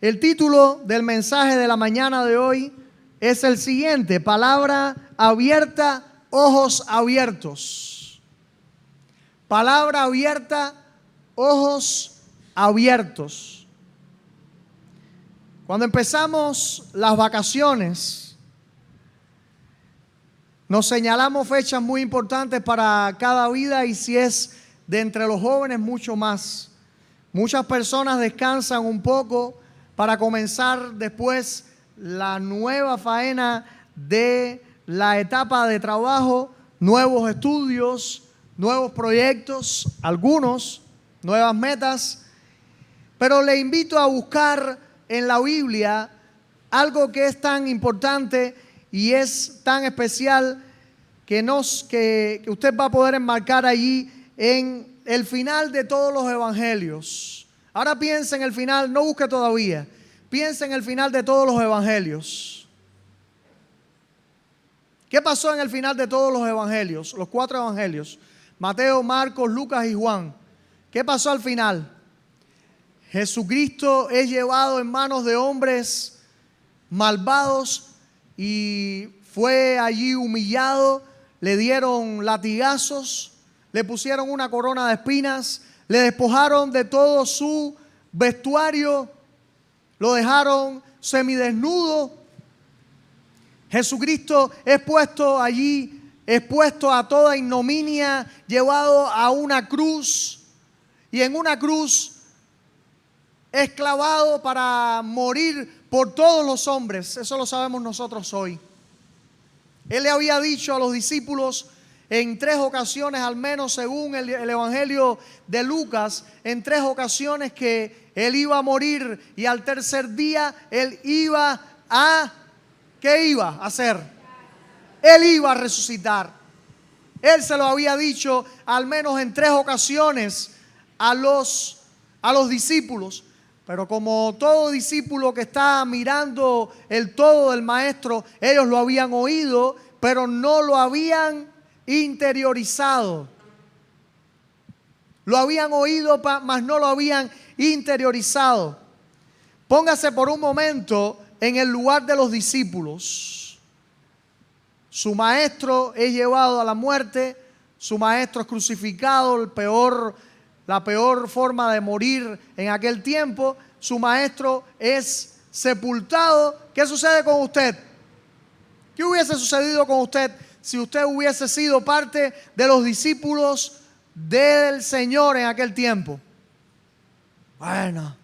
El título del mensaje de la mañana de hoy es el siguiente: palabra abierta, ojos abiertos. Palabra abierta, ojos abiertos. Cuando empezamos las vacaciones, nos señalamos fechas muy importantes para cada vida, y si es de entre los jóvenes, mucho más. Muchas personas descansan un poco para comenzar después la nueva faena de la etapa de trabajo, nuevos estudios, nuevos proyectos, algunos, nuevas metas. Pero le invito a buscar en la Biblia algo que es tan importante y es tan especial que usted va a poder enmarcar allí en el final de todos los evangelios. Ahora piense en el final, no busque todavía. Piense en el final de todos los evangelios. ¿Qué pasó en el final de todos los evangelios? Los 4 evangelios: Mateo, Marcos, Lucas y Juan. ¿Qué pasó al final? Jesucristo es llevado en manos de hombres malvados y fue allí humillado. Le dieron latigazos, le pusieron una corona de espinas, le despojaron de todo su vestuario, lo dejaron semidesnudo. Jesucristo es puesto allí, expuesto a toda ignominia, llevado a una cruz, y en una cruz es clavado para morir por todos los hombres. Eso lo sabemos nosotros hoy. Él le había dicho a los discípulos en 3 ocasiones, al menos según el Evangelio de Lucas, en 3 ocasiones, que Él iba a morir y al tercer día Él iba a... ¿Qué iba a hacer? Él iba a resucitar. Él se lo había dicho al menos en 3 ocasiones a los discípulos. Pero como todo discípulo que está mirando el todo del Maestro, ellos lo habían oído, pero no lo habían interiorizado. Lo habían oído, mas no lo habían interiorizado. Póngase por un momento en el lugar de los discípulos. Su maestro es llevado a la muerte, su maestro es crucificado, la peor forma de morir en aquel tiempo. Su maestro es sepultado. ¿Qué sucede con usted? ¿Qué hubiese sucedido con usted si usted hubiese sido parte de los discípulos del Señor en aquel tiempo? Bueno,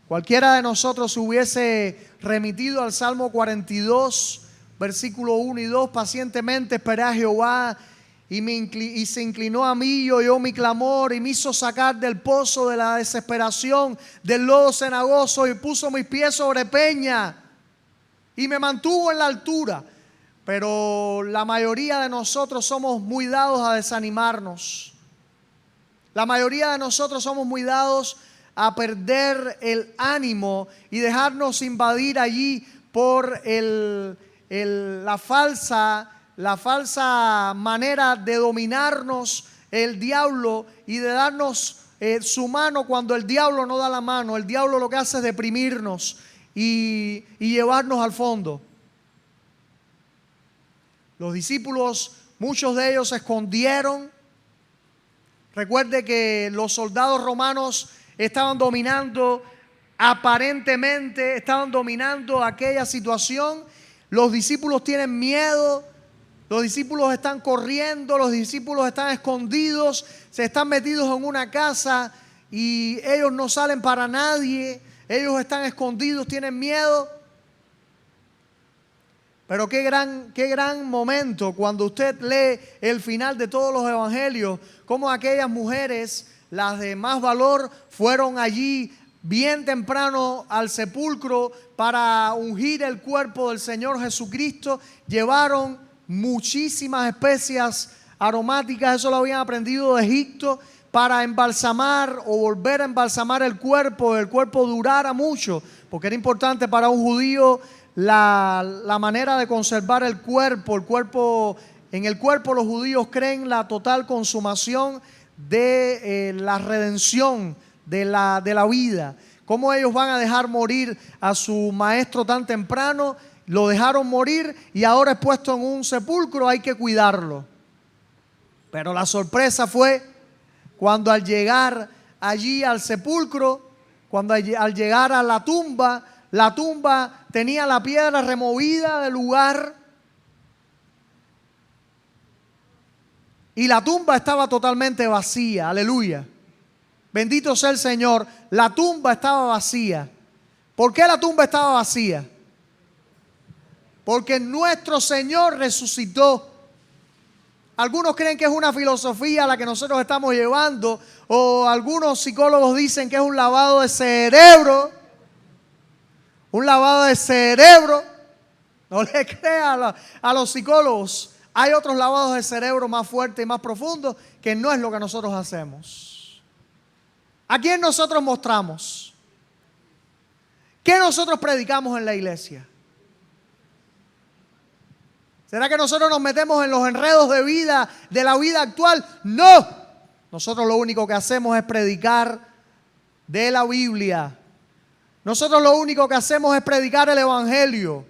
cualquiera de nosotros se hubiese remitido al Salmo 42, versículo 1 y 2. Pacientemente esperé a Jehová y se inclinó a mí y oyó mi clamor y me hizo sacar del pozo de la desesperación, del lodo cenagoso, y puso mis pies sobre peña y me mantuvo en la altura. Pero la mayoría de nosotros somos muy dados a desanimarnos. La mayoría de nosotros somos muy dados a perder el ánimo y dejarnos invadir allí por la falsa manera de dominarnos el diablo y de darnos su mano cuando el diablo no da la mano. El diablo lo que hace es deprimirnos y llevarnos al fondo. Los discípulos, muchos de ellos se escondieron. Recuerde que los soldados romanos estaban dominando, aparentemente estaban dominando aquella situación. Los discípulos tienen miedo, los discípulos están corriendo, los discípulos están escondidos, se están metidos en una casa y ellos no salen para nadie, ellos están escondidos, tienen miedo. Pero qué gran momento cuando usted lee el final de todos los evangelios, cómo aquellas mujeres, las de más valor, fueron allí bien temprano al sepulcro para ungir el cuerpo del Señor Jesucristo. Llevaron muchísimas especias aromáticas, eso lo habían aprendido de Egipto, para embalsamar o volver a embalsamar el cuerpo durara mucho, porque era importante para un judío la manera de conservar el cuerpo. En el cuerpo los judíos creen la total consumación de la redención de la vida. ¿Cómo ellos van a dejar morir a su maestro tan temprano? Lo dejaron morir y ahora es puesto en un sepulcro, hay que cuidarlo. Pero la sorpresa fue cuando al llegar allí al sepulcro, cuando al llegar a la tumba tenía la piedra removida del lugar y la tumba estaba totalmente vacía. Aleluya. Bendito sea el Señor. La tumba estaba vacía. ¿Por qué la tumba estaba vacía? Porque nuestro Señor resucitó. Algunos creen que es una filosofía a la que nosotros estamos llevando, o algunos psicólogos dicen que es un lavado de cerebro. Un lavado de cerebro. No le crean a los psicólogos. Hay otros lavados de cerebro más fuertes y más profundos que no es lo que nosotros hacemos. ¿A quién nosotros mostramos? ¿Qué nosotros predicamos en la iglesia? ¿Será que nosotros nos metemos en los enredos de la vida actual? No. Nosotros lo único que hacemos es predicar de la Biblia. Nosotros lo único que hacemos es predicar el Evangelio.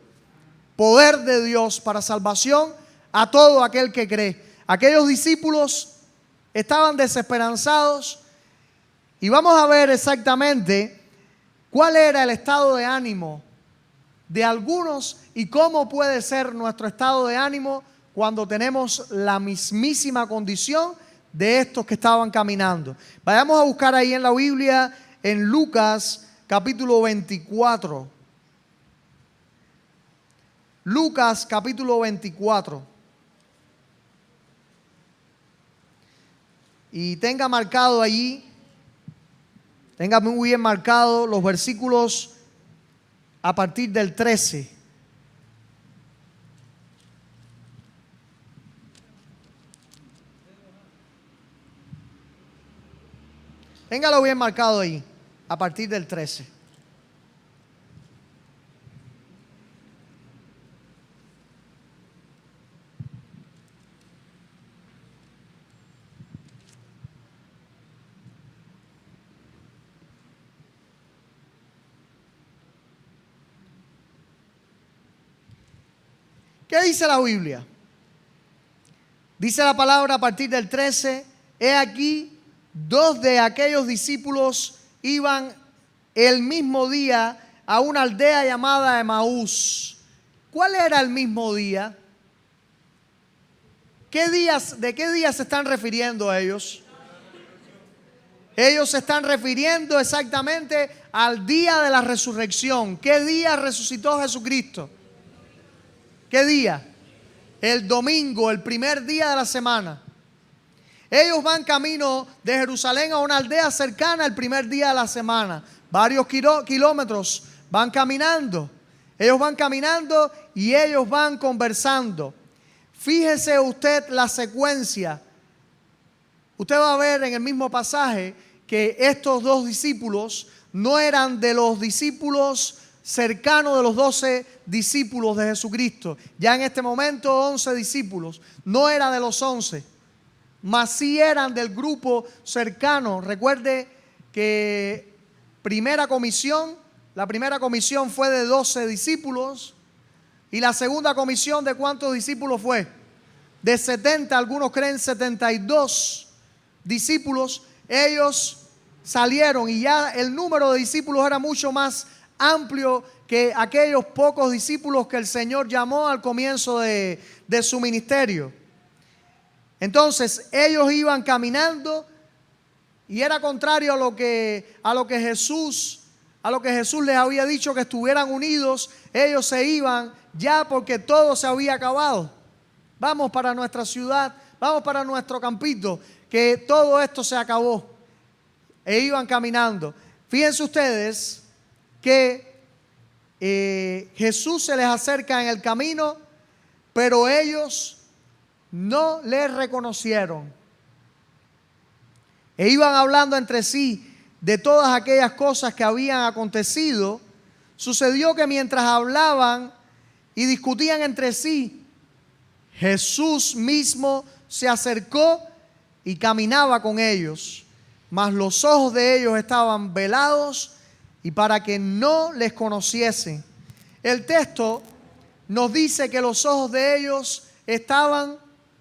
Poder de Dios para salvación a todo aquel que cree. Aquellos discípulos estaban desesperanzados y vamos a ver exactamente cuál era el estado de ánimo de algunos y cómo puede ser nuestro estado de ánimo cuando tenemos la mismísima condición de estos que estaban caminando. Vayamos a buscar ahí en la Biblia, en Lucas capítulo 24. Lucas capítulo 24. Y tenga marcado allí, tenga muy bien marcado los versículos a partir del 13. Téngalo bien marcado ahí, a partir del 13. ¿Qué dice la Biblia? Dice la palabra a partir del 13, he aquí, dos de aquellos discípulos iban el mismo día a una aldea llamada Emaús. ¿Cuál era el mismo día? ¿De qué días se están refiriendo a ellos? Ellos se están refiriendo exactamente al día de la resurrección. ¿Qué día resucitó Jesucristo? ¿Qué día? El domingo, el primer día de la semana. Ellos van camino de Jerusalén a una aldea cercana el primer día de la semana. Varios kilómetros van caminando. Ellos van caminando y ellos van conversando. Fíjese usted la secuencia. Usted va a ver en el mismo pasaje que estos dos discípulos no eran de los discípulos cercanos de los 12 discípulos de Jesucristo. Ya en este momento 11 discípulos. No era de los 11, mas sí eran del grupo cercano. Recuerde que la primera comisión fue de 12 discípulos y la segunda comisión ¿de cuántos discípulos fue? De 70, algunos creen 72 discípulos. Ellos salieron y ya el número de discípulos era mucho más amplio que aquellos pocos discípulos que el Señor llamó al comienzo de su ministerio. Entonces ellos iban caminando y era contrario a lo que Jesús les había dicho, que estuvieran unidos. Ellos se iban ya porque todo se había acabado. Vamos para nuestra ciudad, vamos para nuestro campito, que todo esto se acabó. E iban caminando. Fíjense ustedes que Jesús se les acerca en el camino, pero ellos no le reconocieron. E iban hablando entre sí de todas aquellas cosas que habían acontecido. Sucedió que mientras hablaban y discutían entre sí, Jesús mismo se acercó y caminaba con ellos, mas los ojos de ellos estaban velados y para que no les conociesen. El texto nos dice que los ojos de ellos estaban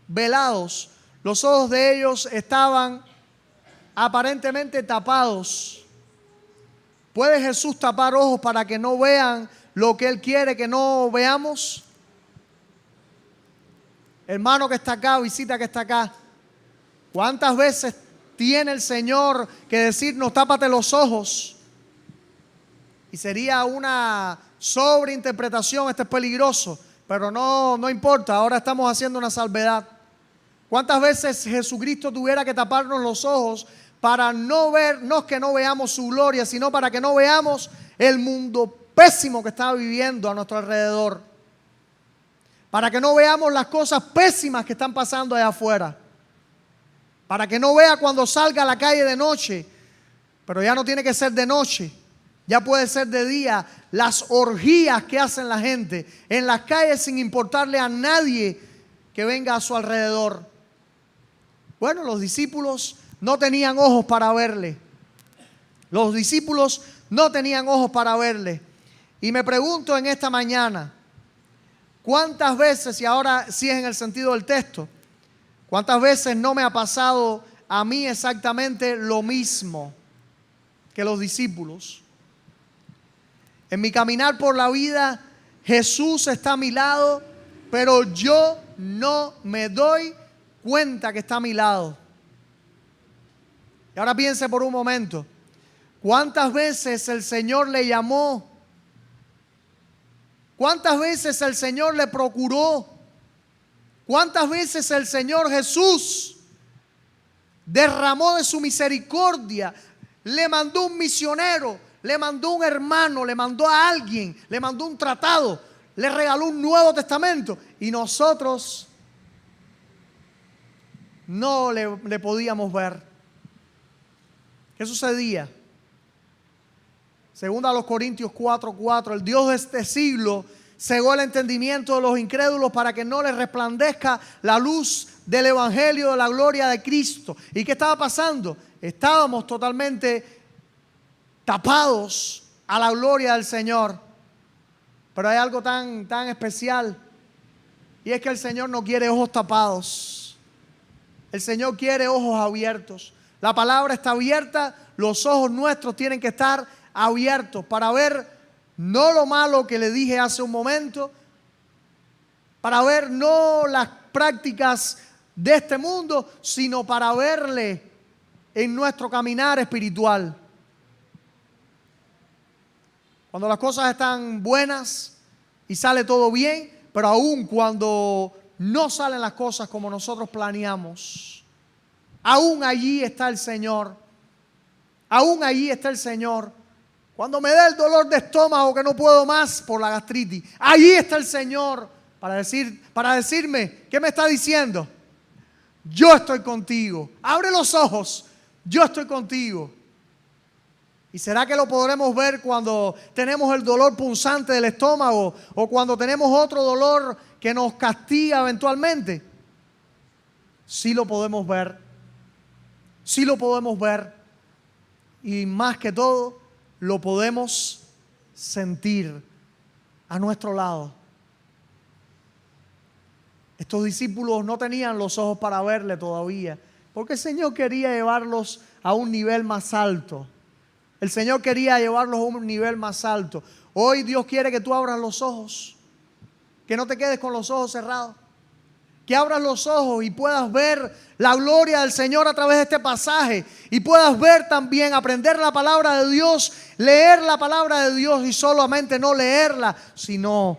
velados, los ojos de ellos estaban aparentemente tapados. ¿Puede Jesús tapar ojos para que no vean lo que Él quiere que no veamos? Hermano que está acá, visita que está acá, ¿cuántas veces tiene el Señor que decirnos tápate los ojos? Y sería una sobreinterpretación, esto es peligroso, pero no importa, ahora estamos haciendo una salvedad. ¿Cuántas veces Jesucristo tuviera que taparnos los ojos para no ver, no es que no veamos su gloria, sino para que no veamos el mundo pésimo que está viviendo a nuestro alrededor? Para que no veamos las cosas pésimas que están pasando allá afuera. Para que no vea cuando salga a la calle de noche, pero ya no tiene que ser de noche, ya puede ser de día, las orgías que hacen la gente en las calles sin importarle a nadie que venga a su alrededor. Bueno, los discípulos no tenían ojos para verle. Los discípulos no tenían ojos para verle. Y me pregunto en esta mañana, ¿cuántas veces, y ahora sí es en el sentido del texto, cuántas veces no me ha pasado a mí exactamente lo mismo que los discípulos? En mi caminar por la vida, Jesús está a mi lado, pero yo no me doy cuenta que está a mi lado. Y ahora piense por un momento, ¿cuántas veces el Señor le llamó? ¿Cuántas veces el Señor le procuró? ¿Cuántas veces el Señor Jesús derramó de su misericordia? Le mandó un misionero, le mandó un hermano, le mandó a alguien, le mandó un tratado, le regaló un Nuevo Testamento y nosotros no le podíamos ver. ¿Qué sucedía? Según a los Corintios 4:4, el Dios de este siglo cegó el entendimiento de los incrédulos para que no les resplandezca la luz del evangelio de la gloria de Cristo. ¿Y qué estaba pasando? Estábamos totalmente tapados a la gloria del Señor. Pero hay algo tan especial, y es que el Señor no quiere ojos tapados. El Señor quiere ojos abiertos. La palabra está abierta, los ojos nuestros tienen que estar abiertos para ver no lo malo que le dije hace un momento, para ver no las prácticas de este mundo, sino para verle en nuestro caminar espiritual. Cuando las cosas están buenas y sale todo bien, pero aún cuando no salen las cosas como nosotros planeamos, aún allí está el Señor. Aún allí está el Señor. Cuando me da el dolor de estómago que no puedo más por la gastritis, allí está el Señor para decirme, ¿qué me está diciendo? Yo estoy contigo. Abre los ojos, yo estoy contigo. ¿Y será que lo podremos ver cuando tenemos el dolor punzante del estómago o cuando tenemos otro dolor que nos castiga eventualmente? Sí lo podemos ver. Sí lo podemos ver. Y más que todo, lo podemos sentir a nuestro lado. Estos discípulos no tenían los ojos para verle todavía, porque el Señor quería llevarlos a un nivel más alto. El Señor quería llevarlos a un nivel más alto. Hoy Dios quiere que tú abras los ojos, que no te quedes con los ojos cerrados, que abras los ojos y puedas ver la gloria del Señor a través de este pasaje y puedas ver también, aprender la palabra de Dios, leer la palabra de Dios y solamente no leerla, sino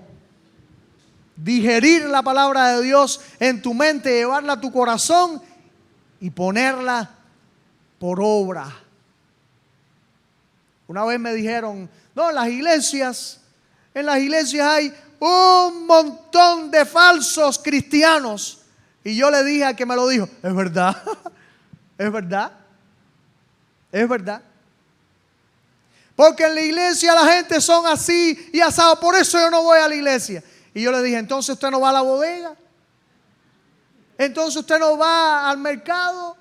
digerir la palabra de Dios en tu mente, llevarla a tu corazón y ponerla por obra. Una vez me dijeron, no, en las iglesias hay un montón de falsos cristianos. Y yo le dije al que me lo dijo, es verdad, es verdad, es verdad. Porque en la iglesia la gente son así y asado, por eso yo no voy a la iglesia. Y yo le dije, entonces usted no va a la bodega, entonces usted no va al mercado,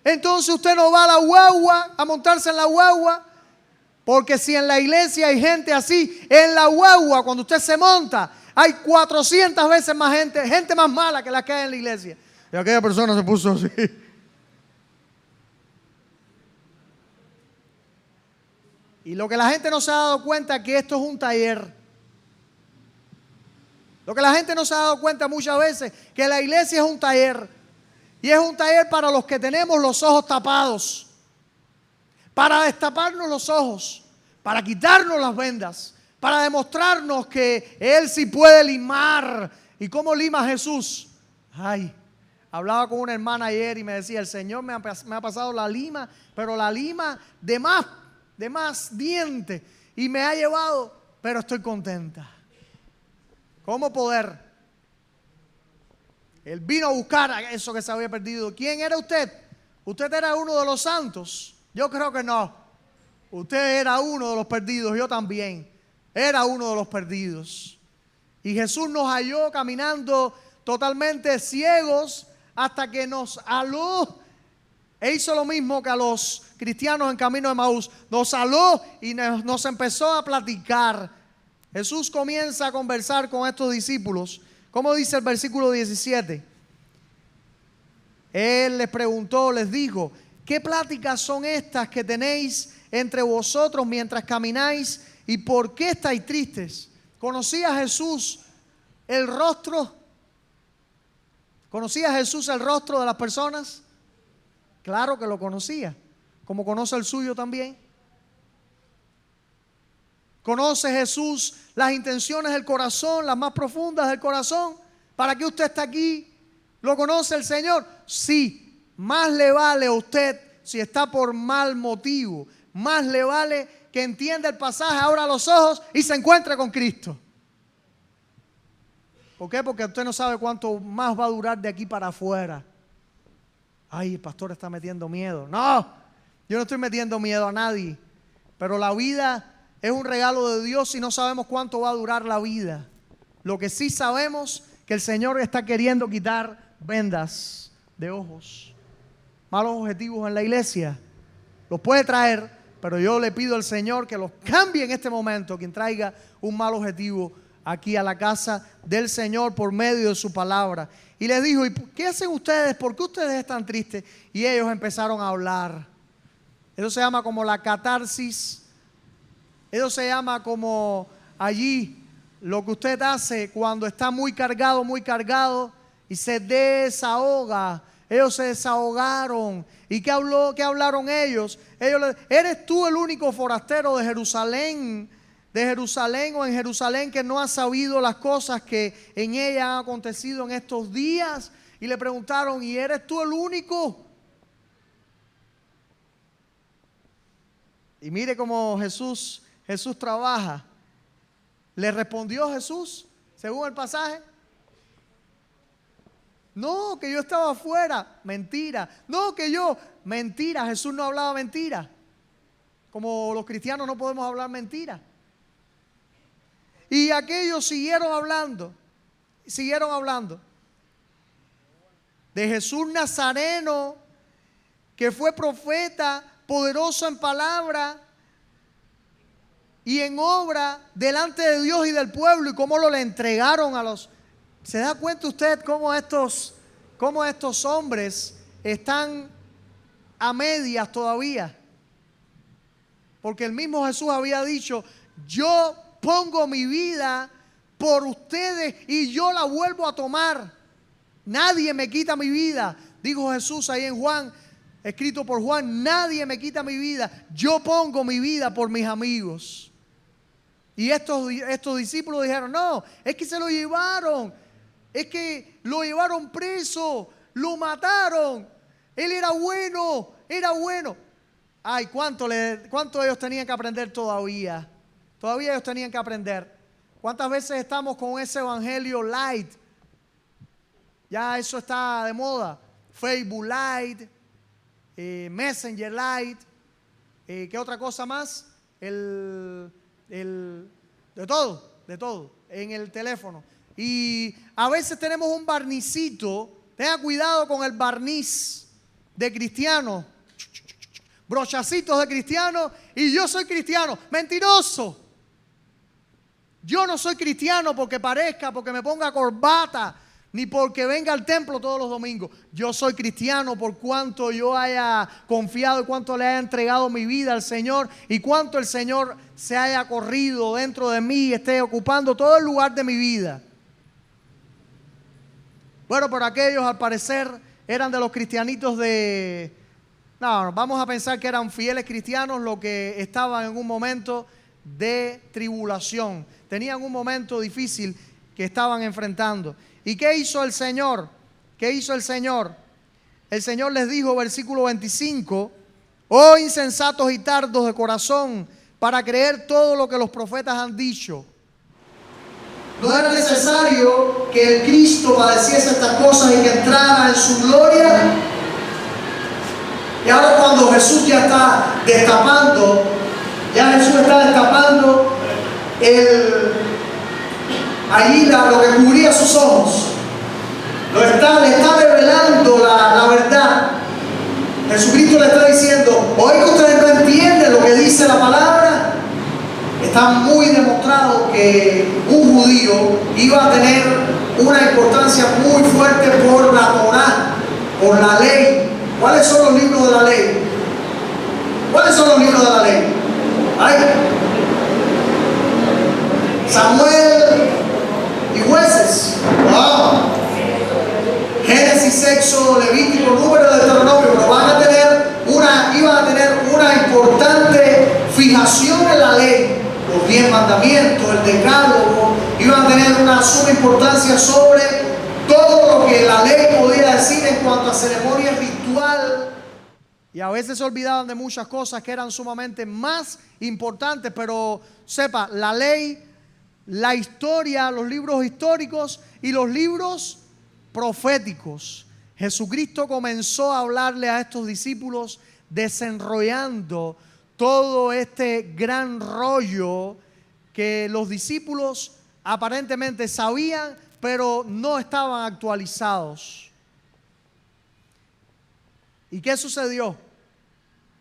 entonces usted no va a la guagua, a montarse en la guagua. Porque si en la iglesia hay gente así, en la guagua, cuando usted se monta, hay 400 veces más gente más mala que la que hay en la iglesia. Y aquella persona se puso así. Y lo que la gente no se ha dado cuenta es que esto es un taller. Lo que la gente no se ha dado cuenta muchas veces, que la iglesia es un taller. Y es un taller para los que tenemos los ojos tapados. Para destaparnos los ojos. Para quitarnos las vendas. Para demostrarnos que Él sí puede limar. ¿Y cómo lima Jesús? Ay, hablaba con una hermana ayer y me decía, el Señor me ha pasado la lima, pero la lima de más diente. Y me ha llevado, pero estoy contenta. ¿Cómo poder? Él vino a buscar a eso que se había perdido. ¿Quién era usted? ¿Usted era uno de los santos? Yo creo que no. Usted era uno de los perdidos, yo también. Era uno de los perdidos. Y Jesús nos halló caminando totalmente ciegos hasta que nos aló. E hizo lo mismo que a los cristianos en camino de Emaús. Nos aló y nos empezó a platicar. Jesús comienza a conversar con estos discípulos. ¿Cómo dice el versículo 17? Él les preguntó, les dijo, ¿qué pláticas son estas que tenéis entre vosotros mientras camináis? ¿Y por qué estáis tristes? ¿Conocía Jesús el rostro? ¿Conocía Jesús el rostro de las personas? Claro que lo conocía, como conoce el suyo también. ¿Conoce Jesús las intenciones del corazón, las más profundas del corazón? ¿Para qué usted está aquí? ¿Lo conoce el Señor? Sí, más le vale a usted si está por mal motivo. Más le vale que entienda el pasaje, abra los ojos y se encuentre con Cristo. ¿Por qué? Porque usted no sabe cuánto más va a durar de aquí para afuera. Ay, el pastor está metiendo miedo. No, yo no estoy metiendo miedo a nadie. Pero la vida es un regalo de Dios y no sabemos cuánto va a durar la vida. Lo que sí sabemos que el Señor está queriendo quitar vendas de ojos. Malos objetivos en la iglesia. Los puede traer, pero yo le pido al Señor que los cambie en este momento. Quien traiga un mal objetivo aquí a la casa del Señor por medio de su palabra. Y les dijo, ¿y qué hacen ustedes? ¿Por qué ustedes están tristes? Y ellos empezaron a hablar. Eso se llama como la catarsis. Eso se llama como allí lo que usted hace cuando está muy cargado y se desahoga. Ellos se desahogaron. ¿Y qué hablaron ellos? ¿Eres tú el único forastero de Jerusalén o en Jerusalén que no ha sabido las cosas que en ella han acontecido en estos días? Y le preguntaron, ¿y eres tú el único? Y mire cómo Jesús trabaja. ¿Le respondió Jesús según el pasaje? No, que yo estaba afuera. Mentira. No, que yo. Mentira. Jesús no hablaba mentira. Como los cristianos no podemos hablar mentira. Y aquellos siguieron hablando de Jesús Nazareno, que fue profeta, poderoso en palabra y en obra delante de Dios y del pueblo, y cómo lo le entregaron a los... ¿Se da cuenta usted cómo estos hombres están a medias todavía? Porque el mismo Jesús había dicho, yo pongo mi vida por ustedes y yo la vuelvo a tomar. Nadie me quita mi vida, dijo Jesús ahí en Juan, escrito por Juan, nadie me quita mi vida, yo pongo mi vida por mis amigos. Y estos discípulos dijeron, no, es que se lo llevaron, es que lo llevaron preso, lo mataron, él era bueno. Ay, ¿cuánto ellos tenían que aprender todavía? Todavía ellos tenían que aprender. ¿Cuántas veces estamos con ese evangelio light? Ya eso está de moda. Facebook light, Messenger light, ¿qué otra cosa más? De todo, en el teléfono. Y a veces tenemos un barnicito. Tenga cuidado con el barniz de cristiano. brochacitos de cristiano y yo soy cristiano. Mentiroso. Yo no soy cristiano porque parezca, porque me ponga corbata, ni porque venga al templo todos los domingos. Yo soy cristiano por cuanto yo haya confiado y cuánto le haya entregado mi vida al Señor y cuánto el Señor se haya corrido dentro de mí y esté ocupando todo el lugar de mi vida. Bueno, pero aquellos al parecer eran de los cristianitos de... No, vamos a pensar que eran fieles cristianos los que estaban en un momento de tribulación. Tenían un momento difícil que estaban enfrentando. ¿Y qué hizo el Señor? ¿Qué hizo el Señor? El Señor les dijo, versículo 25, oh insensatos y tardos de corazón, para creer todo lo que los profetas han dicho. ¿No era necesario que el Cristo padeciese estas cosas y que entrara en su gloria? Y ahora cuando Jesús ya está destapando, allí lo que cubría sus ojos, le está revelando la verdad. Jesucristo le está diciendo, hoy que ustedes no entienden lo que dice la palabra, está muy demostrado que un judío iba a tener una importancia muy fuerte por la Torá, por la ley. ¿Cuáles son los libros de la ley? ¿Cuáles son los libros de la ley? Ay, Samuel y Jueces. Wow. Génesis, Éxodo, Levítico, Número, Deuteronomio, pero iban a tener una importante fijación en la ley. Los 10 mandamientos, el decálogo, iban a tener una suma importancia sobre todo lo que la ley podía decir en cuanto a ceremonia ritual. Y a veces se olvidaban de muchas cosas que eran sumamente más importantes, pero sepa, la ley, la historia, los libros históricos y los libros proféticos. Jesucristo comenzó a hablarle a estos discípulos desenrollando todo este gran rollo que los discípulos aparentemente sabían, pero no estaban actualizados. ¿Y qué sucedió?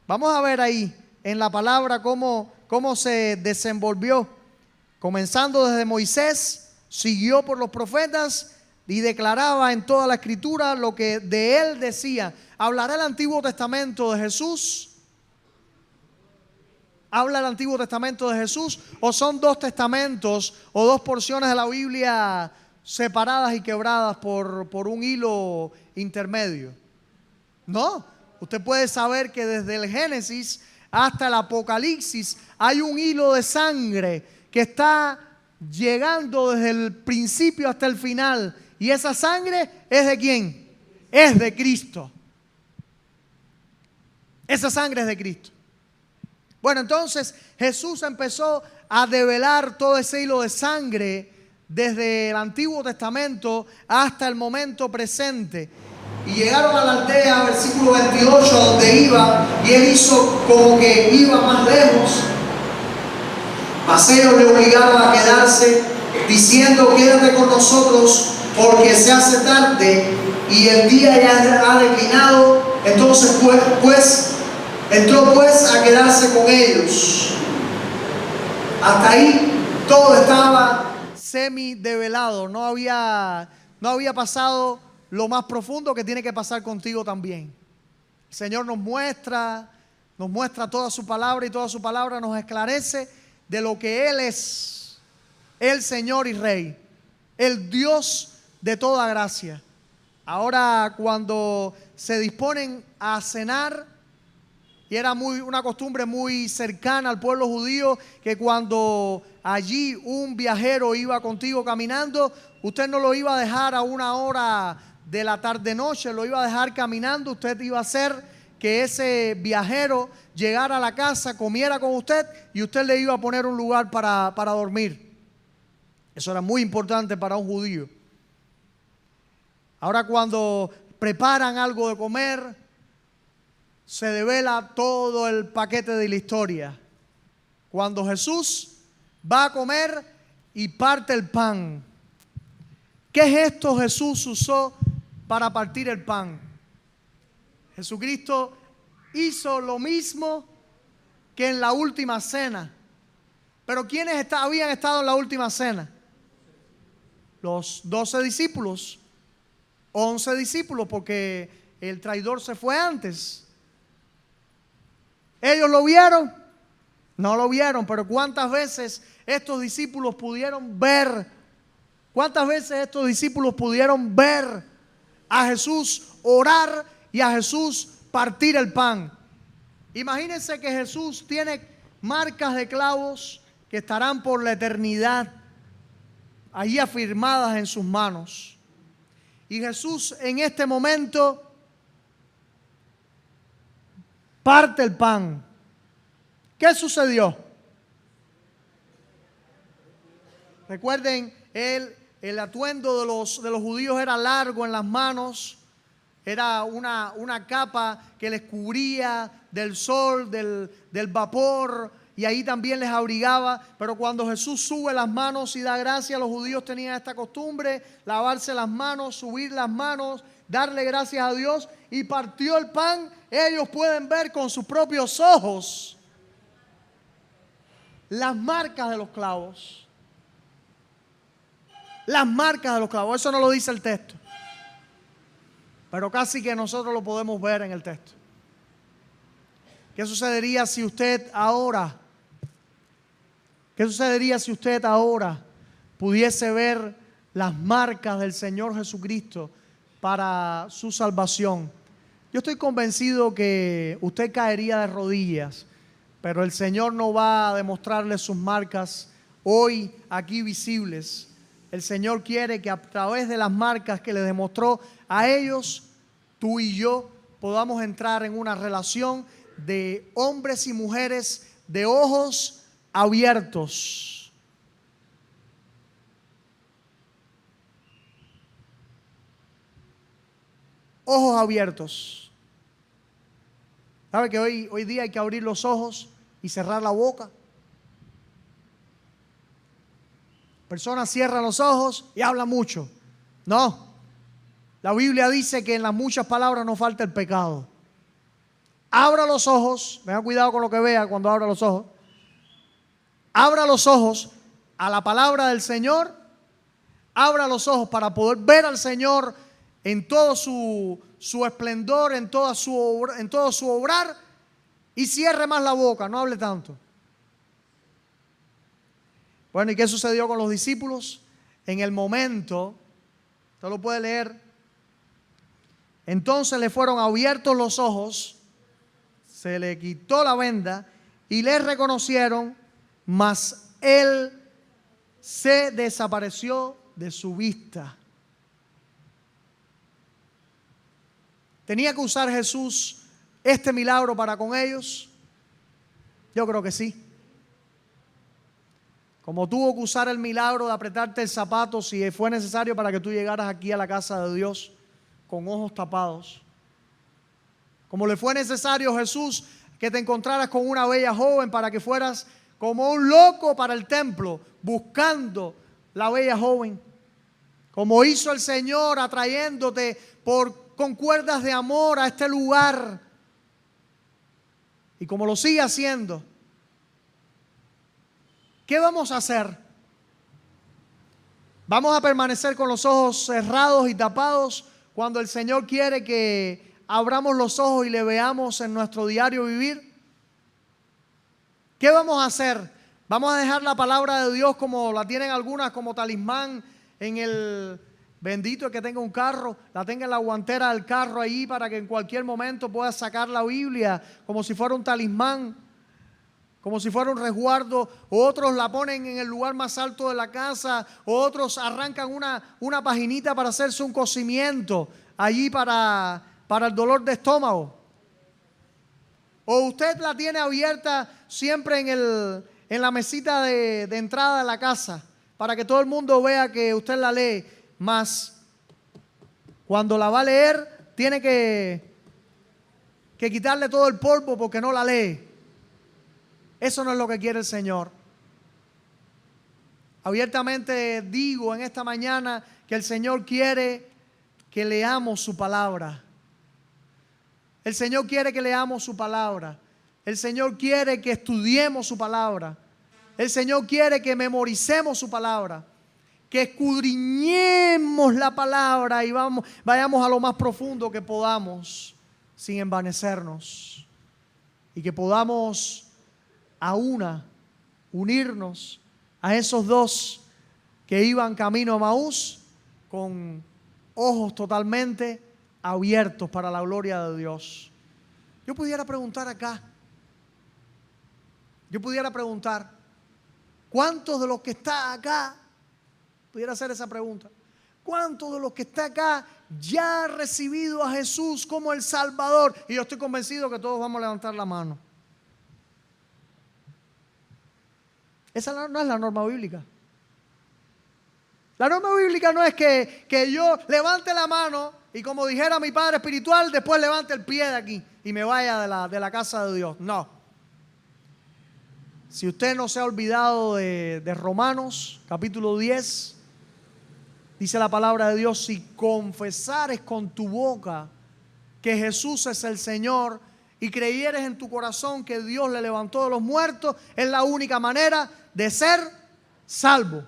Vamos a ver ahí en la palabra cómo se desenvolvió. Comenzando desde Moisés, siguió por los profetas y declaraba en toda la escritura lo que de él decía. ¿Hablará el Antiguo Testamento de Jesús? ¿Habla el Antiguo Testamento de Jesús? ¿O son dos testamentos o dos porciones de la Biblia separadas y quebradas por un hilo intermedio? No, usted puede saber que desde el Génesis hasta el Apocalipsis hay un hilo de sangre que está llegando desde el principio hasta el final. ¿Y esa sangre es de quién? Es de Cristo. Esa sangre es de Cristo. Bueno, entonces Jesús empezó a develar todo ese hilo de sangre desde el Antiguo Testamento hasta el momento presente. Y llegaron a la aldea, versículo 28, donde iba, y él hizo como que iba más lejos. Mas ellos le obligaron a quedarse, diciendo, quédate con nosotros, porque se hace tarde y el día ya ha declinado. Entonces entró pues a quedarse con ellos. Hasta ahí todo estaba semi-develado, no había pasado lo más profundo que tiene que pasar contigo también. El Señor nos muestra toda su palabra, y toda su palabra nos esclarece de lo que Él es, el Señor y Rey, el Dios de toda gracia. Ahora, cuando se disponen a cenar, y era una costumbre muy cercana al pueblo judío, que cuando allí un viajero iba contigo caminando, usted no lo iba a dejar a una hora de la tarde-noche, lo iba a dejar caminando. Usted iba a hacer que ese viajero llegara a la casa, comiera con usted, y usted le iba a poner un lugar para dormir. Eso era muy importante para un judío. Ahora, cuando preparan algo de comer, se devela todo el paquete de la historia. Cuando Jesús va a comer y parte el pan. ¿Qué gesto Jesús usó para partir el pan? Jesucristo hizo lo mismo que en la última cena. Pero ¿quiénes habían estado en la última cena? Los 12 discípulos, 11 discípulos, porque el traidor se fue antes. ¿Ellos lo vieron? No lo vieron, pero ¿cuántas veces estos discípulos pudieron ver? ¿Cuántas veces estos discípulos pudieron ver a Jesús orar y a Jesús partir el pan? Imagínense que Jesús tiene marcas de clavos que estarán por la eternidad allí afirmadas en sus manos. Y Jesús en este momento parte el pan. ¿Qué sucedió? Recuerden, el atuendo de los judíos era largo en las manos, era una capa que les cubría del sol, del vapor, y ahí también les abrigaba. Pero cuando Jesús sube las manos y da gracias, los judíos tenían esta costumbre: lavarse las manos, subir las manos, darle gracias a Dios, y partió el pan. Ellos pueden ver con sus propios ojos las marcas de los clavos. Las marcas de los clavos. Eso no lo dice el texto, pero casi que nosotros lo podemos ver en el texto. ¿Qué sucedería si usted ahora pudiese ver las marcas del Señor Jesucristo para su salvación? Yo estoy convencido que usted caería de rodillas, pero el Señor no va a demostrarle sus marcas hoy aquí visibles. El Señor quiere que a través de las marcas que le demostró a ellos, tú y yo podamos entrar en una relación de hombres y mujeres de ojos abiertos. Ojos abiertos. ¿Sabe que hoy día hay que abrir los ojos y cerrar la boca? Personas cierran los ojos y hablan mucho. No. La Biblia dice que en las muchas palabras no falta el pecado. Abra los ojos. Tenga cuidado con lo que vea cuando abra los ojos. Abra los ojos a la palabra del Señor. Abra los ojos para poder ver al Señor en todo su esplendor, en todo su obrar, y cierre más la boca, no hable tanto. Bueno, ¿y qué sucedió con los discípulos? En el momento, usted lo puede leer, entonces le fueron abiertos los ojos, se le quitó la venda y le reconocieron, mas él se desapareció de su vista. ¿Tenía que usar Jesús este milagro para con ellos? Yo creo que sí. Como tuvo que usar el milagro de apretarte el zapato si fue necesario para que tú llegaras aquí a la casa de Dios con ojos tapados. Como le fue necesario, Jesús, que te encontraras con una bella joven para que fueras como un loco para el templo buscando la bella joven. Como hizo el Señor atrayéndote con cuerdas de amor a este lugar. Y como lo sigue haciendo. ¿Qué vamos a hacer? ¿Vamos a permanecer con los ojos cerrados y tapados cuando el Señor quiere que abramos los ojos y le veamos en nuestro diario vivir? ¿Qué vamos a hacer? ¿Vamos a dejar la palabra de Dios como la tienen algunas, como talismán en el bendito el que tenga un carro, la tenga en la guantera del carro ahí para que en cualquier momento pueda sacar la Biblia como si fuera un talismán, como si fuera un resguardo? Otros la ponen en el lugar más alto de la casa, otros arrancan una paginita para hacerse un cocimiento allí para el dolor de estómago. O usted la tiene abierta siempre en la mesita de entrada de la casa para que todo el mundo vea que usted la lee. Mas cuando la va a leer, tiene que quitarle todo el polvo porque no la lee. Eso no es lo que quiere el Señor. Abiertamente digo en esta mañana que el Señor quiere que leamos su palabra. El Señor quiere que leamos su palabra. El Señor quiere que estudiemos su palabra. El Señor quiere que memoricemos su palabra. Que escudriñemos la palabra y vayamos a lo más profundo que podamos sin envanecernos. Y que podamos unirnos a esos dos que iban camino a Emaús con ojos totalmente abiertos para la gloria de Dios. Yo pudiera preguntar acá, ¿cuántos de los que están acá, pudiera hacer esa pregunta, cuántos de los que están acá ya han recibido a Jesús como el Salvador? Y yo estoy convencido que todos vamos a levantar la mano. Esa no es la norma bíblica. La norma bíblica no es que yo levante la mano y, como dijera mi padre espiritual, después levante el pie de aquí y me vaya de la casa de Dios. No. Si usted no se ha olvidado de Romanos, capítulo 10, dice la palabra de Dios: si confesares con tu boca que Jesús es el Señor y creyeres en tu corazón que Dios le levantó de los muertos, es la única manera de ser salvo.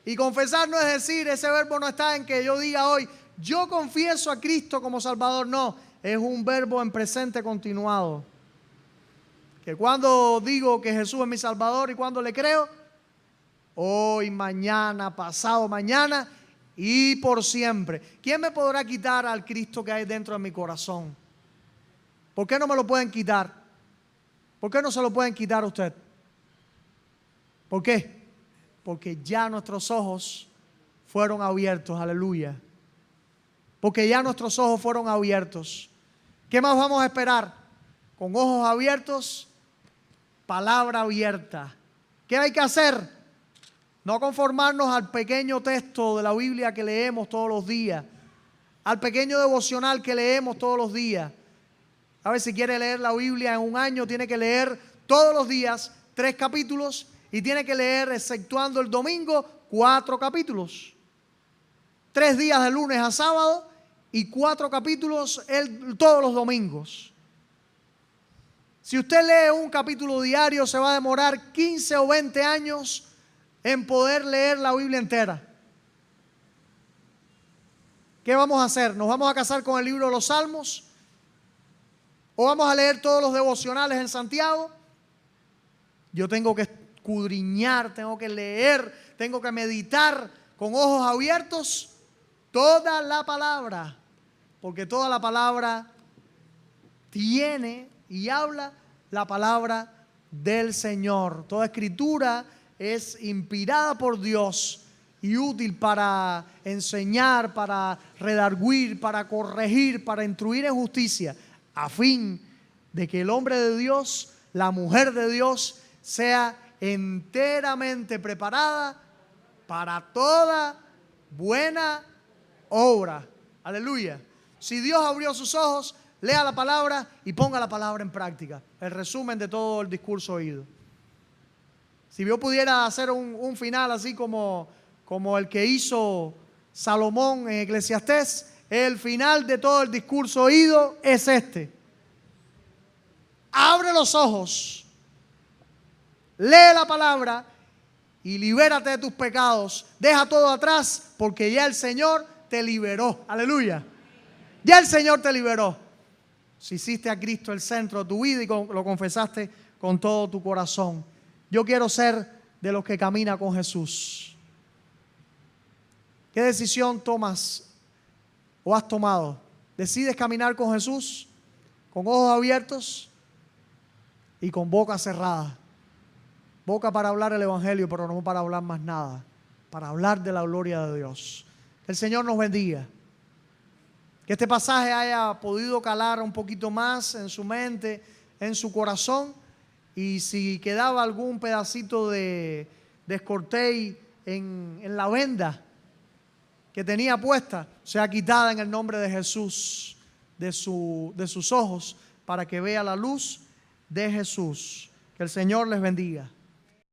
Y confesar no es decir, ese verbo no está en que yo diga hoy, yo confieso a Cristo como Salvador. No, es un verbo en presente continuado. Que cuando digo que Jesús es mi Salvador y cuando le creo, hoy, mañana, pasado mañana y por siempre. ¿Quién me podrá quitar al Cristo que hay dentro de mi corazón? ¿Por qué no me lo pueden quitar? ¿Por qué no se lo pueden quitar a usted? ¿Por qué? Porque ya nuestros ojos fueron abiertos, aleluya. Porque ya nuestros ojos fueron abiertos. ¿Qué más vamos a esperar? Con ojos abiertos, palabra abierta. ¿Qué hay que hacer? No conformarnos al pequeño texto de la Biblia que leemos todos los días, al pequeño devocional que leemos todos los días. A ver, si quiere leer la Biblia en un año, tiene que leer todos los días 3 capítulos y tiene que leer, exceptuando el domingo, 4 capítulos. 3 días de lunes a sábado y 4 capítulos todos los domingos. Si usted lee un capítulo diario, se va a demorar 15 o 20 años en poder leer la Biblia entera. ¿Qué vamos a hacer? ¿Nos vamos a casar con el libro de los Salmos? ¿O vamos a leer todos los devocionales en Santiago? Yo tengo que escudriñar, tengo que leer, tengo que meditar con ojos abiertos toda la palabra, porque toda la palabra tiene y habla la palabra del Señor. Toda escritura es inspirada por Dios y útil para enseñar, para redarguir, para corregir, para instruir en justicia, a fin de que el hombre de Dios, la mujer de Dios, sea enteramente preparada para toda buena obra. Aleluya. Si Dios abrió sus ojos, lea la palabra y ponga la palabra en práctica. El resumen de todo el discurso oído. Si yo pudiera hacer un final así como el que hizo Salomón en Eclesiastés, el final de todo el discurso oído es este: abre los ojos, lee la palabra y libérate de tus pecados. Deja todo atrás, porque ya el Señor te liberó. Aleluya. Ya el Señor te liberó. Si hiciste a Cristo el centro de tu vida y lo confesaste con todo tu corazón. Yo quiero ser de los que camina con Jesús. ¿Qué decisión tomas o has tomado? ¿Decides caminar con Jesús con ojos abiertos y con boca cerrada? Boca para hablar el evangelio, pero no para hablar más nada, para hablar de la gloria de Dios. Que el Señor nos bendiga. Que este pasaje haya podido calar un poquito más en su mente, en su corazón. Y si quedaba algún pedacito de escortey en la venda que tenía puesta, sea quitada en el nombre de Jesús de sus ojos, para que vea la luz de Jesús. Que el Señor les bendiga.